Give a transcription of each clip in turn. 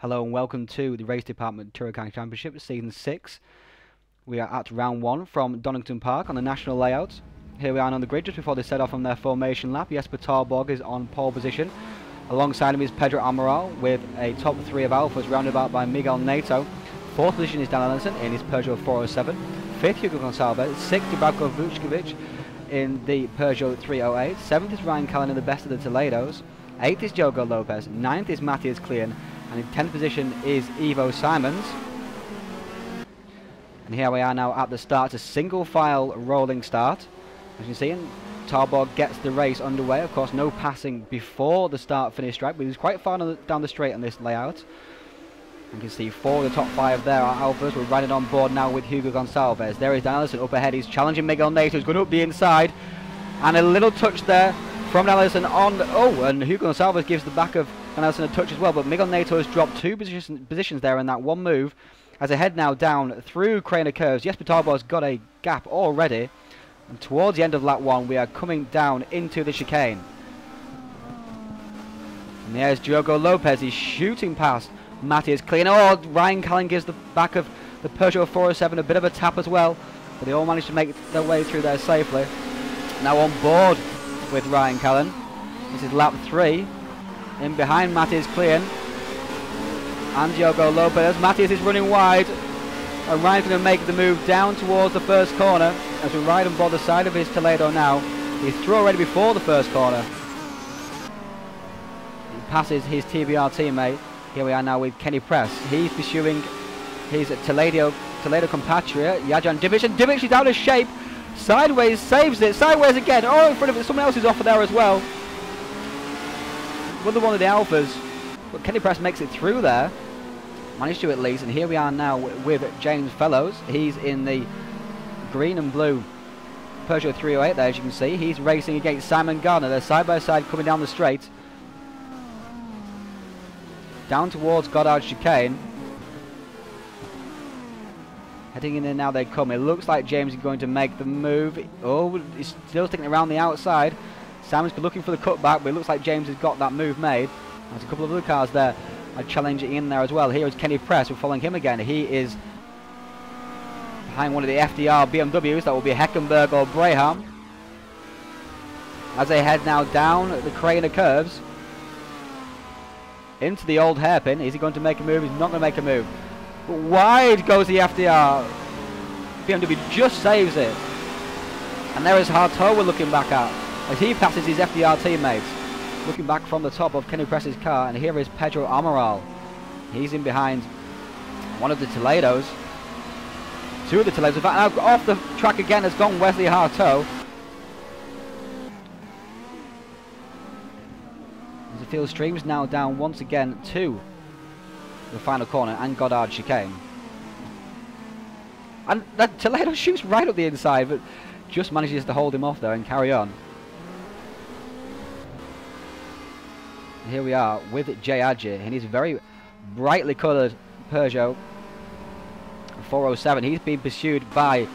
Hello and welcome to the Race Department Tour Car Championship Season 6. We are at round 1 from Donington Park on the national layout. Here we are on the grid just before they set off on their formation lap. Jesper Tarborg is on pole position. Alongside him is Pedro Amaral with a top 3 of Alphas rounded about by Miguel Neto. 4th position is Dan Ellison in his Peugeot 407. 5th Hugo Gonçalves. 6th Dubravko Vučković in the Peugeot 308. 7th is Ryan Callan in the best of the Toledos. 8th is Diogo Lopez. 9th is Matthias Klein. And in 10th position is Ivo Simons. And here we are now at the start. It's a single file rolling start. As you can see, and Tarborg gets the race underway. Of course, no passing before the start-finish strike, but he's quite far down the straight on this layout. You can see 4 of the top 5 there are Alphas. We're riding on board now with Hugo Gonçalves. There is Dan Ellison up ahead. He's challenging Miguel Neto. He's going up the inside. And a little touch there from Dan Ellison on... Oh, and Hugo Gonçalves gives the back of Dan Ellison a touch as well. But Miguel Neto has dropped 2 positions there in that one move. As they head now down through Craner Curves. Jesper Tarborg's got a gap already. And towards the end of lap 1, we are coming down into the chicane. And there's Diogo Lopez. He's shooting past Matthias Klein. Oh, Ryan Callan gives the back of the Peugeot 407 a bit of a tap as well. But they all managed to make their way through there safely. Now on board with Ryan Callan. This is lap 3. In behind Matthias Klein. And Diogo Lopez. Matthias is running wide. And Ryan's going to make the move down towards the first corner as we ride on board the side of his Toledo now. He's through already before the first corner. He passes his TBR teammate. Here we are now with Kenny Press. He's pursuing his Toledo compatriot, Yajan Divic. And Divic is out of shape. Sideways, saves it. Sideways again. Oh, in front of it. Someone else is off there as well. Another one of the Alphas. But Kenny Press makes it through there. Managed to at least, and here we are now with James Fellows. He's in the green and blue Peugeot 308 there, as you can see. He's racing against Simon Gardner. They're side by side coming down the straight. Down towards Goddard Chicane. Heading in there now they come. It looks like James is going to make the move. Oh, he's still sticking around the outside. Simon's looking for the cutback, but it looks like James has got that move made. There's a couple of other cars there are challenging in there as well. Here is Kenny Press. We're following him again. He is behind one of the FDR BMWs. That will be Heckenberg or Braham. As they head now down the Craner Curves into the old hairpin. Is he going to make a move? He's not going to make a move. But wide goes the FDR. BMW just saves it. And there is Harto we're looking back at as he passes his FDR teammates. Looking back from the top of Kenny Press's car, and here is Pedro Amaral. He's in behind one of the Toledos. 2 of the Toledos. In fact, now off the track again has gone Wesley Harto. As the field streams now down once again to the final corner and Goddard Chicane. And that Toledo shoots right up the inside, but just manages to hold him off there and carry on. Here we are with Jay Adji in his very brightly coloured Peugeot 407. He's being pursued by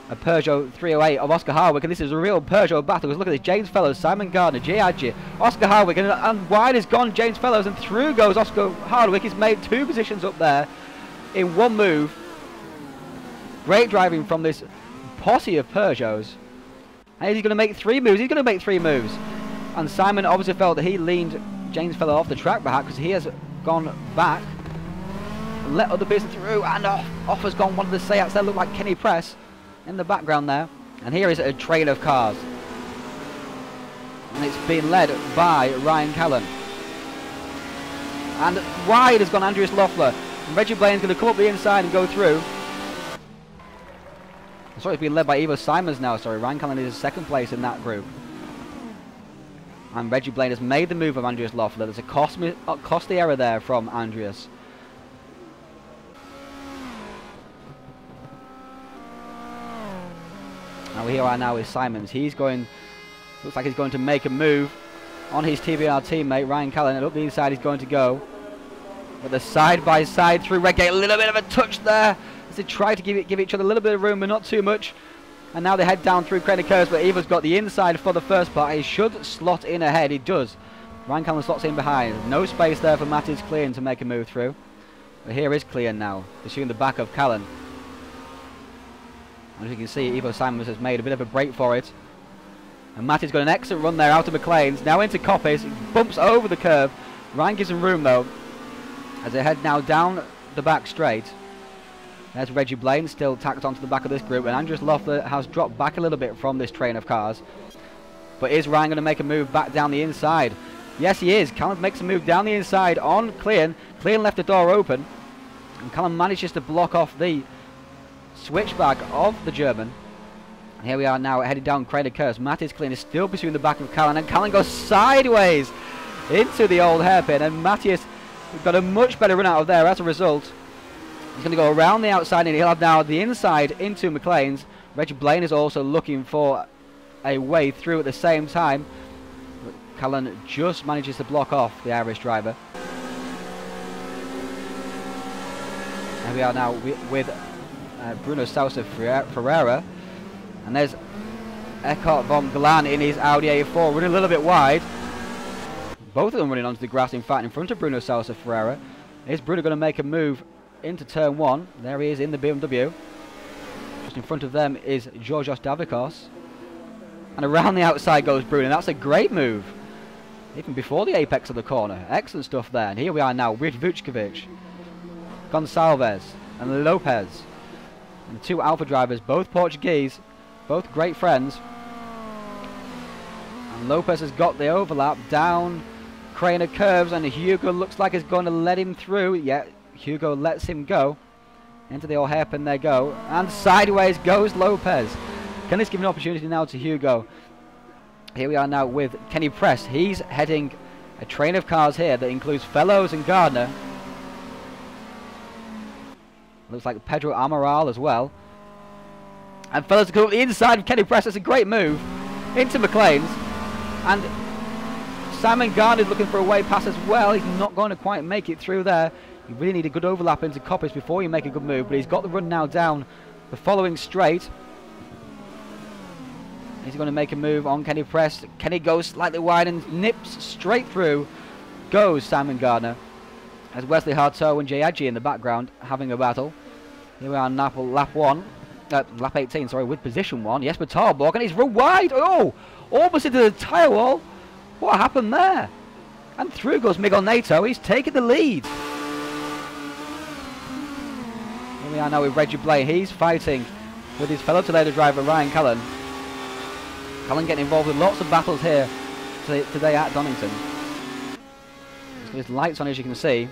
a Peugeot 308 of Oscar Harwick, and this is a real Peugeot battle. Because look at this: James Fellows, Simon Gardner, Jay Adji, Oscar Harwick, and wide is gone James Fellows, and through goes Oscar Harwick. He's made 2 positions up there in one move. Great driving from this posse of Peugeots. And he's going to make 3 moves. He's going to make 3 moves. And Simon obviously felt that he leaned James Fellow off the track perhaps because he has gone back, let other people through, and off has gone one of the Seats there. Look like Kenny Press in the background there. And here is a train of cars, and it's been led by Ryan Callan. And wide has gone Andreas Loeffler, and Reggie Blaine's going to come up the inside and go through. Sorry, it's been led by Ivo Simons now. Sorry, Ryan Callan is in 2nd place in that group. And Reggie Blaine has made the move of Andreas Loeffler. There's a costly error there from Andreas. Now here are now with Simons. He's going, looks like he's going to make a move on his TBR teammate Ryan Callan, and up the inside he's going to go. With a side by side through Redgate, a little bit of a touch there as they try to give each other a little bit of room, but not too much. And now they head down through Craner Curves, but Eva's got the inside for the first part. He should slot in ahead. He does. Ryan Callan slots in behind. No space there for Mattis Clean to make a move through. But here is Clean now, pursuing the back of Callan. As you can see, Ivo Simons has made a bit of a break for it. And Mattis got an excellent run there out of McLean's. Now into Coppis. Bumps over the curve. Ryan gives him room though, as they head now down the back straight. There's Reggie Blaine still tacked onto the back of this group, and Andrews Loeffler has dropped back a little bit from this train of cars. But is Ryan going to make a move back down the inside? Yes, he is. Callan makes a move down the inside on Clean. Clean left the door open, and Callan manages to block off the switchback of the German. And here we are now headed down Craner Curse. Mattis Clean is still pursuing the back of Callan, and Callan goes sideways into the old hairpin, and Matthias got a much better run out of there as a result. He's going to go around the outside, and he'll have now the inside into McLean's. Reggie Blaine is also looking for a way through at the same time. But Callan just manages to block off the Irish driver. And we are now with Bruno Sousa Ferreira. And there's Eckhart von Glan in his Audi A4, running a little bit wide. Both of them running onto the grass, in fact, in front of Bruno Sousa Ferreira. Is Bruno going to make a move into turn 1? There he is in the BMW. Just in front of them is Georgios Davicos. And around the outside goes Bruno. That's a great move, even before the apex of the corner. Excellent stuff there. And here we are now with Vučković, Gonçalves and Lopez. And the two Alpha drivers, both Portuguese, both great friends. And Lopez has got the overlap down Craner Curves, and Hugo looks like he's going to let him through. Yeah, Hugo lets him go. Into the old hairpin they go. And sideways goes Lopez. Can this give an opportunity now to Hugo? Here we are now with Kenny Press. He's heading a train of cars here that includes Fellows and Gardner. Looks like Pedro Amaral as well. And Fellows go up the inside of Kenny Press. That's a great move into McLean's. And Simon Gardner is looking for a way pass as well. He's not going to quite make it through there. You really need a good overlap into Coppis before you make a good move. But he's got the run now down the following straight. He's going to make a move on Kenny Press. Kenny goes slightly wide and nips straight through. Goes Simon Gardner. As Wesley Harteau and Jay Adji in the background having a battle. Here we are on lap 18, sorry, with position 1. Jesper Tarborg, and he's run wide. Oh, almost into the tyre wall. What happened there? And through goes Miguel Neto. He's taken the lead. Here we are now with Reggie Blaine. He's fighting with his fellow Toledo driver Ryan Callan. Callan getting involved with lots of battles here today at Donington. He's got his lights on, as you can see.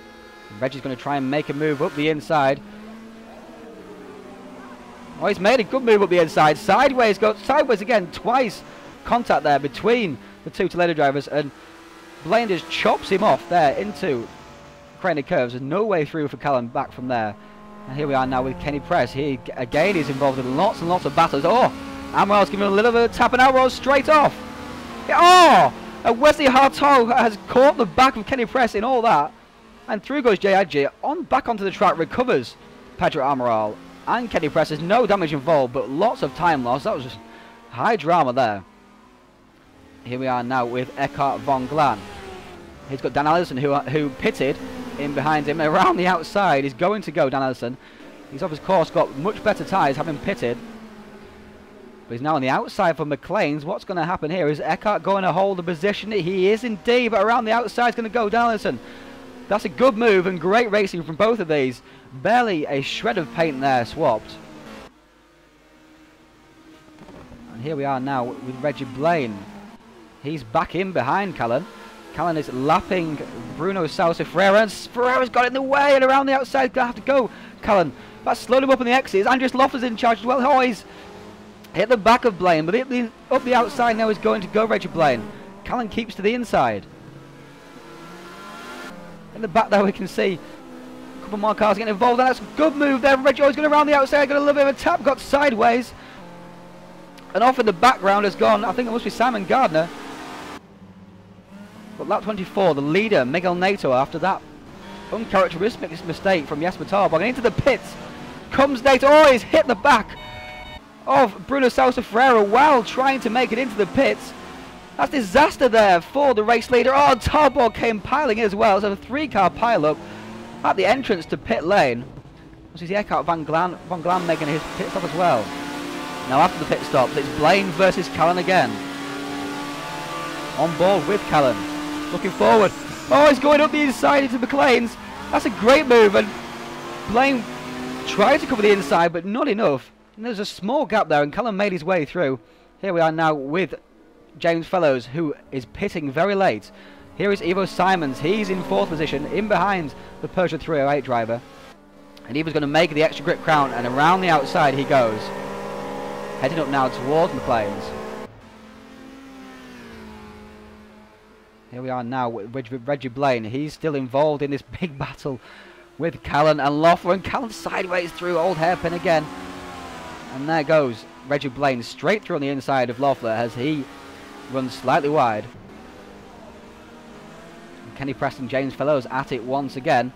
Reggie's going to try and make a move up the inside. Oh, he's made a good move up the inside. Sideways, goes sideways again, twice. Contact there between the two Toledo drivers, and Blaine just chops him off there into Craner Curves. There's no way through for Callan back from there. And here we are now with Kenny Press. He again is involved in lots and lots of battles. Oh, Amaral's giving a little bit of a tap, and Amaral's straight off. Oh, and Wesley Harteau has caught the back of Kenny Press in all that. And through goes Jay Adji. Back onto the track, recovers Pedro Amaral. And Kenny Press. There's no damage involved, but lots of time loss. That was just high drama there. Here we are now with Eckhart von Glan. He's got Dan Allison who pitted in behind him. Around the outside is going to go Dan Allison. He's off his course, got much better tyres, having pitted. But he's now on the outside for McLean's. What's going to happen here? Is Eckhart going to hold the position? He is indeed, but around the outside is going to go Dan Allison. That's a good move and great racing from both of these. Barely a shred of paint there swapped. And here we are now with Reggie Blaine. He's back in behind Callan. Callan is lapping Bruno Sousa Ferreira, and Ferreira's got in the way, and around the outside going to have to go Callan. That's slowed him up on the exits. Andrews Loeffler's in charge as well. Oh, he's hit the back of Blaine, but up the outside now is going to go Reggie Blaine. Callan keeps to the inside. In the back there we can see a couple more cars getting involved, and that's a good move there. Reggie always going around the outside, got a little bit of a tap, got sideways. And off in the background has gone, I think it must be Simon Gardner. But lap 24, the leader, Miguel Neto, after that uncharacteristic mistake from Jesper Tarborg. And into the pits comes Neto. Oh, he's hit the back of Bruno Sousa Ferreira while trying to make it into the pits. That's disaster there for the race leader. Oh, Tarborg came piling in as well. So a 3-car pile-up at the entrance to pit lane. This is Eckhart Van Glan making his pit stop as well. Now after the pit stop, it's Blaine versus Callan again. On board with Callan. Looking forward. Oh, he's going up the inside into McLean's. That's a great move. And Blaine tried to cover the inside, but not enough. And there's a small gap there, and Callan made his way through. Here we are now with James Fellows, who is pitting very late. Here is Ivo Simons. He's in 4th position, in behind the Peugeot 308 driver. And Ivo's going to make the extra grip crown, and around the outside he goes. Heading up now towards McLean's. Here we are now with Reggie Blaine. He's still involved in this big battle with Callan and Loeffler. And Callan sideways through, old hairpin again. And there goes Reggie Blaine straight through on the inside of Loeffler as he runs slightly wide. And Kenny Preston, James Fellows at it once again.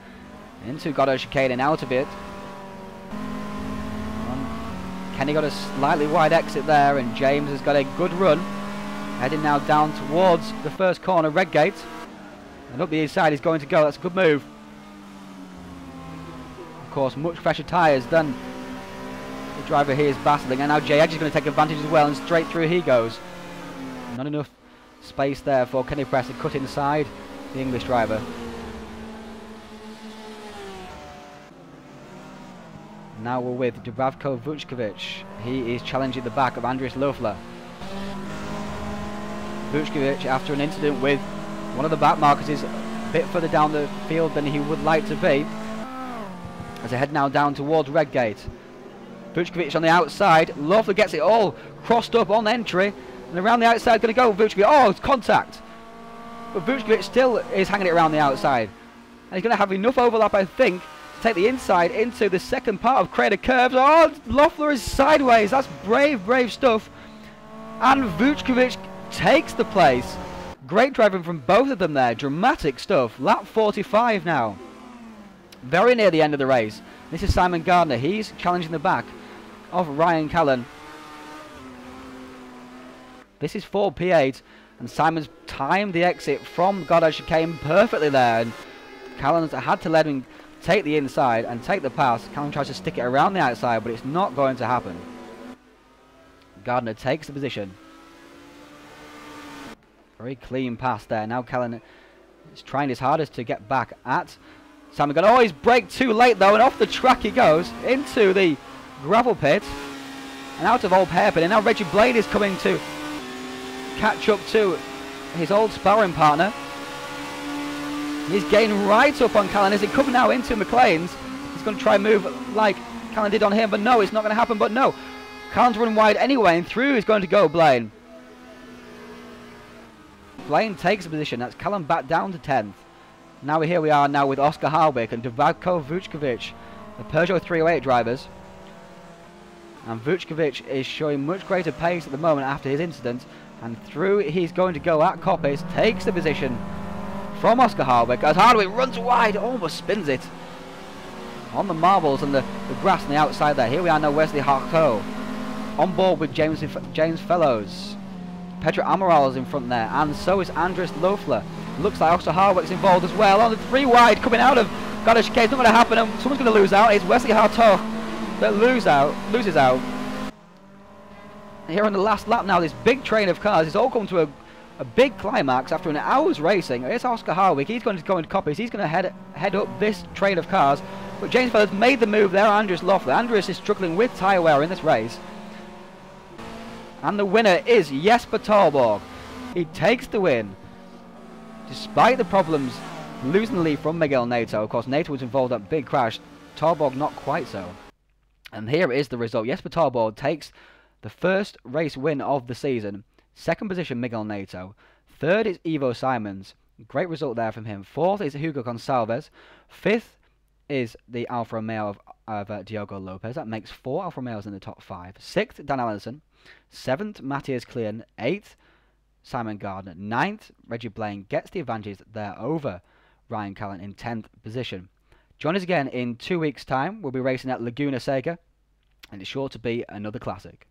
Into Goddard chicane and out of it. Kenny got a slightly wide exit there, and James has got a good run. Heading now down towards the first corner, Redgate. And up the inside he's going to go. That's a good move. Of course, much fresher tyres than the driver here is battling. And now Jay Edge is going to take advantage as well, and straight through he goes. Not enough space there for Kenny Press to cut inside the English driver. Now we're with Dubravko Vučković. He is challenging the back of Andris Loeffler. Vučković, after an incident with one of the back markers, is a bit further down the field than he would like to be. As they head now down towards Redgate. Vučković on the outside. Loeffler gets it all crossed up on entry. And around the outside going to go Vučković. Oh, it's contact. But Vučković still is hanging it around the outside. And he's going to have enough overlap, I think, to take the inside into the second part of Crater Curves. Oh, Loeffler is sideways. That's brave, brave stuff. And Vučković takes the place. Great driving from both of them there. Dramatic stuff. Lap 45 now. Very near the end of the race. This is Simon Gardner. He's challenging the back of Ryan Callan. This is for P8, and Simon's timed the exit from Goddard chicane perfectly there, and Callan's had to let him take the inside and take the pass. Callan tries to stick it around the outside, but it's not going to happen. Gardner takes the position. Very clean pass there. Now Callan is trying his hardest to get back at Simon Gardner. Oh, he's braked too late though, and off the track he goes into the gravel pit and out of old hairpin. And now Reggie Blaine is coming to catch up to his old sparring partner. He's getting right up on Callan as he comes now into McLean's. He's going to try and move like Callan did on him, but no, it's not going to happen. But no, Callan's running wide anyway, and through is going to go Blaine. Blaine takes a position. That's Callan back down to 10th. Now here we are now with Oscar Harwick and Dubravko Vučković, the Peugeot 308 drivers. And Vučković is showing much greater pace at the moment after his incident. And through he's going to go at Coppice, takes the position from Oscar Harwick as Harwick runs wide, almost spins it on the marbles and the grass on the outside there. Here we are now, Wesley Harcourt on board with James Fellows. Pedro Amaral is in front there, and so is Andris Loeffler. Looks like Oscar Harwick's involved as well. On the 3 wide coming out of Goddard chicane. It's not going to happen, and someone's going to lose out. It's Wesley Harcourt that loses out. Here on the last lap now, this big train of cars has all come to a big climax after an hour's racing. It's Oscar Harwick. He's going to go into Coppice. He's going to head up this train of cars. But James Fellows made the move there. Andris Loeffler. Andris is struggling with tyre wear in this race. And the winner is Jesper Torborg. He takes the win. Despite the problems losing the lead from Miguel Neto. Of course, Neto was involved in that big crash. Torborg not quite so. And here is the result. Jesper Torborg takes the first race win of the season. Second position, Miguel Neto. Third is Ivo Simons. Great result there from him. Fourth is Hugo Gonçalves. Fifth is the Alfa Romeo of Diogo Lopez. That makes 4 Alfa Romeos in the top 5. Sixth, Dan Allison. Seventh, Matthias Klein. Eighth, Simon Gardner. Ninth, Reggie Blaine gets the advantage there over Ryan Callan in 10th position. Join us again in 2 weeks' time. We'll be racing at Laguna Seca, and it's sure to be another classic.